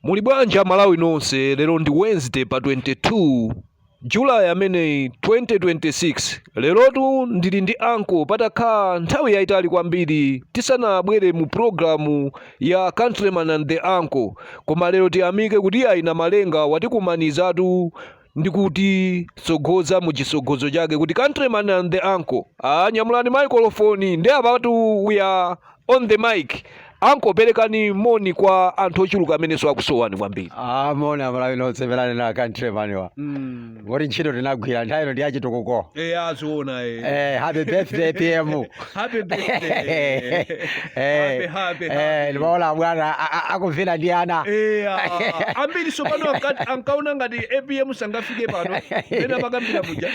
Muli bwanja Malawi nonse, lero ndi Wednesday pa 22 July amene 2026. Lerotu ndili ndi anko patakhala nthawi yayitali kwambiri tisanabwere mu programu ya Countryman and the Uncle. Koma lero tiyamike kuti ayina malenga watikumanizatu ndi kuti sogoza mu chisogozo chake kuti Countryman and the Uncle. Nyamulani microphone ndi apatu we are on the mic. Anko perekani moni kwa anthu ochuluka amene so akusowani kwambiri. Moni Malawi nonse pelani na Countryman wa. Ngoti ntchito tinagwira nthawi ndi achitokoko. Aziona Happy birthday PM. Happy birthday. Happy. Ndimaona bwana akumvera ndi ana. Ambiri sopano ankaona ngati APM sangafike pano. Pena pakambira muja.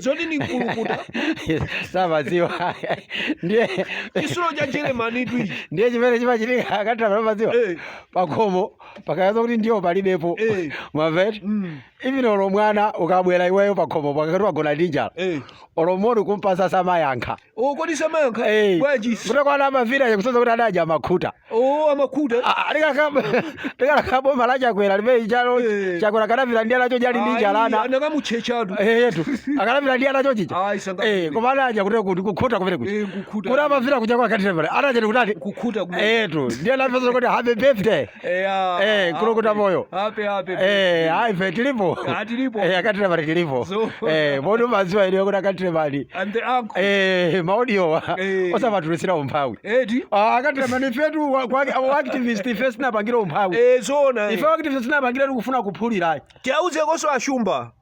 Zoti ni nkulukuta. Sabaziwa. Ndiye Chisulo cha Jeremani twi. Ndiye chimene chimachitika akatira maziwa. Pakomo pakayaza kuti ndiyo palibepo. Mwamveti? Even olo mwana ukabwera iweyo pakomo pakati wagona ndinjala. Olomori kumpasa samayankha. Kodi samayankha? Bwaji. Kuti kwana amavira yakusoza kuti adaja amakuta. Amakuta. Ndikakabo malaja kwera libe chalo chakwera kanavira ndiye nacho jali ndinjalana. Anakamuchechatu. Yetu. Akanavira ndiye nacho chicha. Koma adaja kuti kukhuta kumene kuti. Kuti amavira kuja kwa Countryman. Adaja kuti kukhuta kumene. Yetu. Ndiye napesa kuti happy birthday. Kulokuta moyo. Happy. Ife tilipo. Tilipo. Countryman tilipo. Bodo maziwa ile kuti Countryman. And the Uncle. Maudio osavatulisira umphawi. Countryman ifetu wa activist first napangira umphawi. Zona. Ife activist napangira tikufuna kuphulira. Tiauze koso ashumba.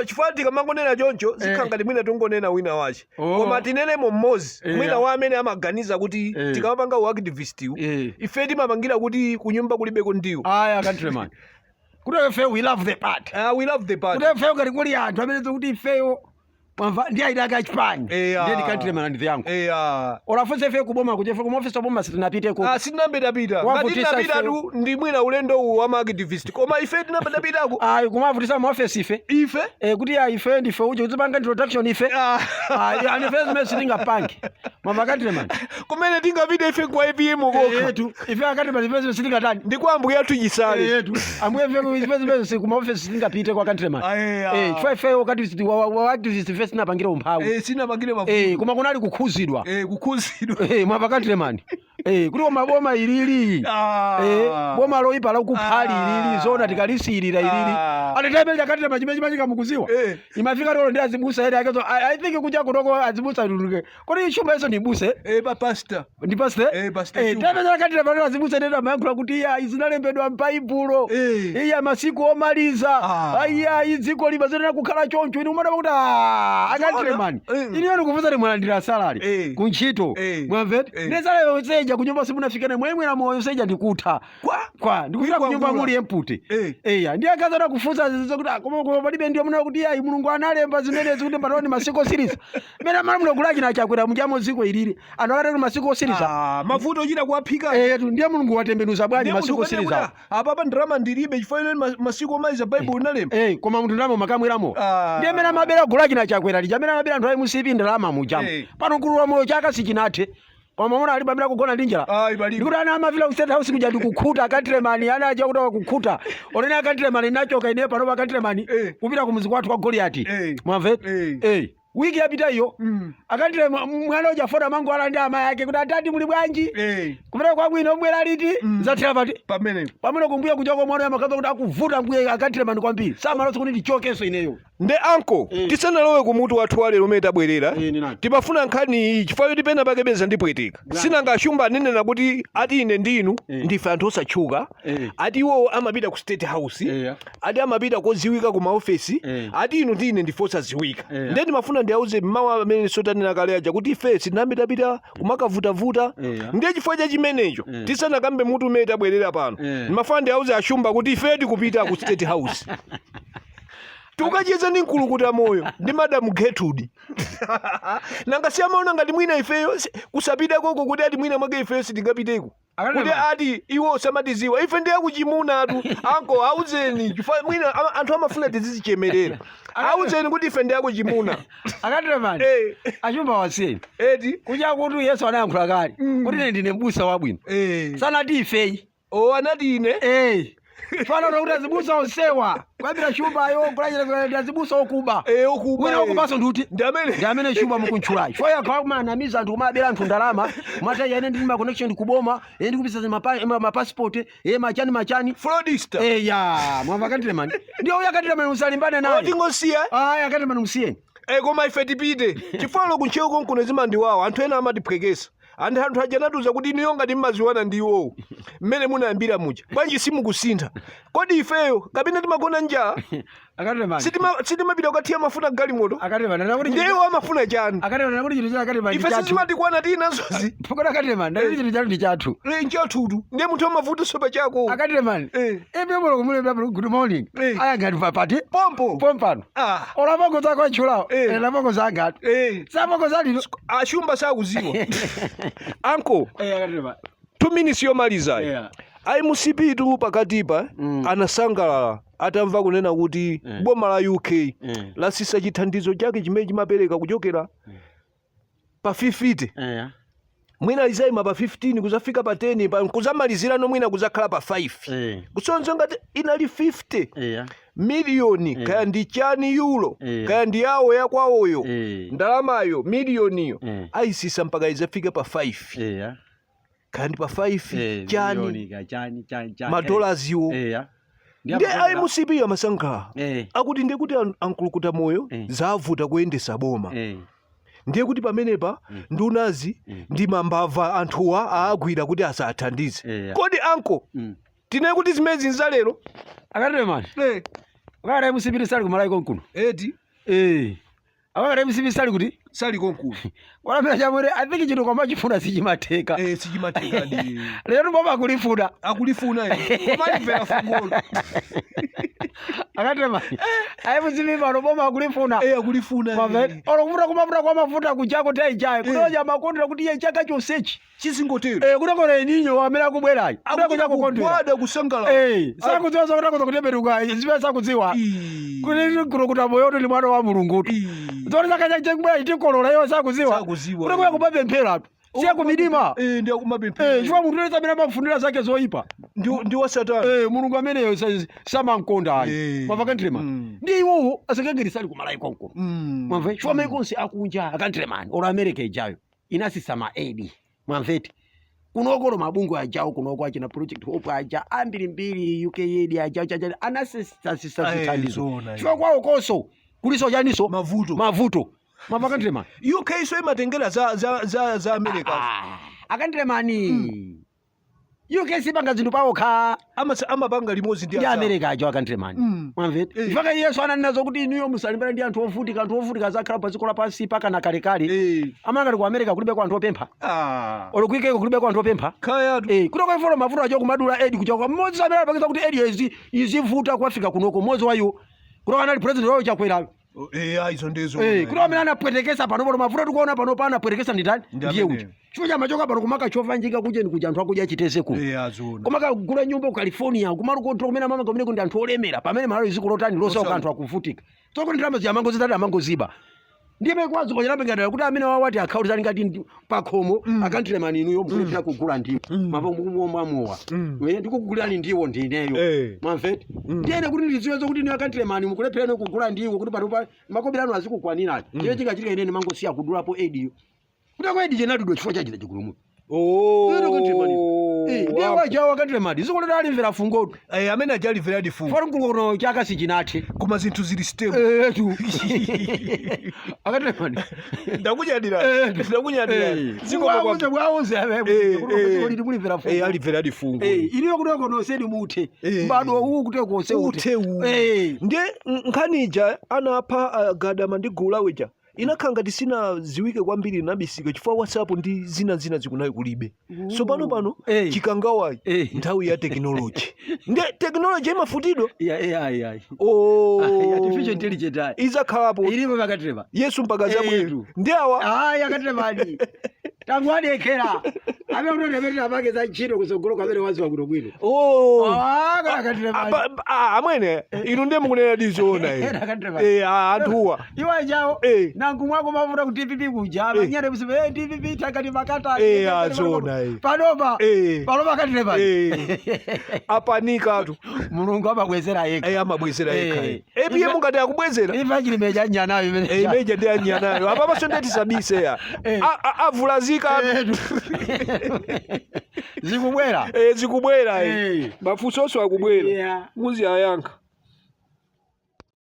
Chifatika mangonena choncho zikhangati mwina tungonena wina wache. Koma tinene mmozi mwina wa amene amaganiza kuti tikamapanga wa activist ife timapangira kuti kunyumba kulibeko ndiwo. Countryman. Kuti ife we love the party. We love the party. Kuti ife ngati kuli anthu amene kuti ifeyo ndiye aidaka chipani. Ndiye ndi Countryman and the Uncle. Olafunse ife kuboma kuti ife kumofisa boma sitinapiteko. Sitinapita. Ngati tinapitatu ndi mwina ulendo wa ma activist. Koma ife tinapitako. Kumavutisa mu office ife. Kuti ife ndife uje kuzipanga introduction ife. Ani ife zimene sitingapange. Mama Countryman. Kumene tingapita ife kwa APM kokha. Ife Countryman ife zimene sitingatani. Ndi kwa ambuye athu chisale. Ambuye ife zimene kuma office sitingapite kwa Countryman. Ife wakati wa activist ife sinapangira umphawi. Sinapangire mafuta. Koma kunali kukhuzidwa. Kukhuzidwa. Mwa Countryman. Kuti maboma ilili. Boma loipa la kuphali ilili zona tikalisirira ilili. Anatembe Countryman chimechimachika mukuziwa. Imafika lolo ndi azibusa ere akezo I think kuja kutoko azibusa iruke. Kodi chumba hizo ni buse? Pastor. Ndi pastor? Pastor. Tembe Countryman azibusa ende amayankhula kuti izinalembedwa m'Baibulo. Masiku omaliza. Iziko libazana kukhala choncho ine umana kuti Countryman. Iniyo ndikuvuza ni mwalandira salary. Kunchito. Mwamveti? Ndezale seja kunyumba simunafikane mwemwe na moyo seja ndikutha. Kwa ndikufika kunyumba muli empute. Ndiye akazana kufunza kuti koma palibe ndiyo muna kuti Mulungu analemba zimene zikuti mbatoni masiko series. Mena mara mulogulaji na chakwera mujamo ziko ilili. Anawatatu masiko series. Mavuto china kuaphika. Ndiye Mulungu watembenuza bwanji masiko series. Apa ndalama ndilibe chifukwa masiko maiza Bible inalemba. Koma munthu ndamo makamwiramo. Ndiye mena mabera gulaji na chakwera lijamena mabera nthu musipi ndalama mujamo. Pano kulula moyo chaka sichinathe. Koma mwana ali pamela kugona ndinjala. Ndikuti ana amavila ku State House kuja ndikukhuta Countryman ana aja kutoka kukhuta. Onena Countryman inachoka ine pano pa Countryman kupita ku muzi kwathu kwa Goliath. Mwamveti? Wiki yapita hiyo. Akatire mwana uja foda mangu ala ndi ama yake kuti atati muli bwanji. Kupita kwa bwino mbwera liti zathira pati. Pamene kumbuya kunja kwa mwana yamakaza kuti akuvuta mbuye Countryman kwambiri. Samaloso kuti ndichokeso ineyo. Nde Uncle, tisanalowe kumutu wathu wale umene tabwerera. Timafuna nkhani chifukwa tipena pakebeza ndipwetika. Sinanga ashumba anenena kuti ati ine ndinu ndife anthu osatchuka. Ati iwo amapita ku State House. Ati amapita koziwika ku maofesi. Ati inu ndi ine ndife osaziwika. Nde timafuna ndiauze mawa amene sotanena kale aja kuti ife sinambitapita kumakavutavuta. Ndiye chifukwa cha chimenecho tisanakambe mutu umene tabwerera pano. Timafuna ndiauze ashumba kuti ife tikupita ku State House. Tukacheza ndi nkulukuta moyo ndi Madam Gertrude. Nanga siyamaona ngati mwina ifeyo kusapita koko kuti ati mwina mwake ifeyo sitingapiteko. Kuti ati iwo samatiziwa ife ndiye kuchimuna atu anko auzeni mwina anthu amafuna tizichemerera. Auzeni kuti ife ndiye kuchimuna. Countryman. Achumba waseni. Kuja kuti Yesu anayankhula kale. Kuti ndine mbusa wabwino. Sanati ifeyi. anati ine fana kuti azibusa onsewa kwambira shumba yo kulachira azibusa okuba wina okubaso nduti ndi amene shumba mukuntchulayi foya kamanamiza anthu kumabera anthu ndalama mata ine ndi ma connection kuboma ndi kupisa ma passport machani fraudista mwamva Kandilemani ndio uya Kandilemani musalimbane naye otingosiya Kandilemani musiyeni koma ife tipite chifalo kuncheko konkuno zimandiwawa anthu ena amatiphwekesa anthu ajanatuza kuti iniyo ngati mmaziwana ndiwo mmene munayambira muja bwanji simukusintha kodi ifeyo kapena timagona njala sitimapita kukathiya mafuta galimoto ndiwo amafuna chani ife sizimatikwana tinazozi nchathu ndiye munthu amavuta sopa chako good morning ayangati pati pompano olapakoza kwachulawo lapakoza angati sapakoza lino ashumba sakuziwa anko 2 minutes yomalizayo ayi musipitu pakatipa anasangalala atamva kunena kuti boma la UK lasisa chithandizo chake chimene chimapereka kuchokera pa 50 mwina lizayima pa 15 kuzafika pa 10 kuzamalizira mwina kuzakhala pa 5 kusonzo ngati inali 50 miliyoni kaya ndi chani euro kaya ndi yawo yakwawoyo ndalamayo miliyoniyo ayisisa mpaka izafika pa 5 kaya ndi pa 5 chani madolaziwo ndi ayi musipiyo amasankhala akuti ndiye kuti ankulukuta moyo zavuta kuyendesa boma ndiye kuti pamenepa ndunazi ndi mambava anthuwa aagwira kuti asathandize kodi anko tinaye kuti zimezi nzalero Kandilemani akale musipiri sali kumalayi konkuno akale musipiri sali kuti sali konkuno walamira chamwere I think chino kwamba chifuna sichimateka sichimateka ndi lero mbaba akulifuna kumachimvera fungolo Kandilemani ayi musipiri pano boma akulifuna akulifuna olokufuta kumafuta kwa mafuta kuchako taichaye kunoja makondera kuti iye chaka chonsechi chizingotero kutokona ininyo amene akubwerayi akudakondera kusangala sakudziwa zakuti kutemberuka zimene sakudziwa kuti kulokuta moyo ndi mwana wa mulungutu zoti zakachakubwera itikolola iyo sakudziwa kutokuya kumapempheratu siya kumidima ndiya kumapemphera chifukwa munthu lesa amene amafundira zake zoyipa ndi wa satani mulungu ameneyo samankonda ayi mwamva Kandilemani ndi iwowo asakangirisa kumalayi konkuno mwamva chifukwa amene konse akunja Kandilemani olo America ijayo inasisa ma aid mwamveti kunokolo mabungu ajawo kunoko achina project hope aja ambirimbiri UK aid aja anasisa zithandizo chifukwa kwawo konso kuliso chaniso mavuto mwamva Kandilemani UK so imatengera za America Kandilemani UK sipanga zinthu pawokha amapanga limodzi ndi America ajo Kandilemani mwamveti mpaka Yesu ananena kuti inuyo musalimbana ndi anthu ovutika zakhala pa dziko lapansi paka na kalekale amangati ku America kulibe kwa anthu opempha olokwikeko kulibe kwa anthu opempha kutoko ifolo mavuto ajo kumadula aid kuchoka mmodzi amene apangisa kuti aid izivuta kuafika kunoko mmodzi wayo kutoka anali president wayo chakwerayo izo ndizo kutoka amene anapwetekesa pano mavuto tikuona pano pana apwetekesa nditani ndiye uti chifukwa chamachoka pano kumaka chovanjika kuja ndikuja anthu akudya chiteze kuno kumaka kugula nyumba ku California kumalukonto kumene amama kumene kundi anthu olemera pamene malo iziko lotani losauka anthu akuvutika tsoko ndalama ziyamangozitati amangoziba ndiye mekwazi kwa chinapengadala kuti amene wawati akhauti zali ngati pakhomo Kandilemani inuyo mukulepera kugula ndiwo mwamowa ndikukugulirani ndiwo ndineyo mwamveti ndiyene kuti ndiziwezo kuti inuyo Kandilemani mukulepherani kugula ndiwo kuti panopa makobirano azikukwanirani ndiye chikachitika inene mangosiya kudulapo ediyo kuti ako edi chenadudwa chifukwa chachita chigulumu ndiye wajawa Kandilemani zikolera alimvera fungotu amene ajalimvera difungo fora mkulukano chaka sichinathe koma zinthu zili stable Kandilemani ndakunyadira alimvera difungo iliyo kutoko nosedi muthe mbado uwu kutoko ose ndiye nkhanija anapha agadama ndi gulu laweja inakhanga tisina ziwike kwambiri nabisika chifukwa WhatsApp ndi zina zikunayo kulibe so pano chikangawayi nthawi ya technology ndi technology imafutidwa artificial intelligence izakhalapo ilipo Kandilemani Yesu mpaka zabwero ndi awa Kandilemani tangu adekera amene unatepetera pake za ntchito kusogolo kamene waziwa bwinobwino. Amwene inu ndiye mukunena dizoona anthuwa iwa jawo nankumwako mafuta ku TPP kuja amanyere musibe TPP takati makata azona panopa katire apanika tu mulungu amabwezera yekha amabwezera yekha epiye mungati akubwezera ifa chili meja nyanayo imene meja ndi anyanayo apa pasondeti sabise ya avulazika zikubwera zikubwera mafusoso akubwera muzi ayankha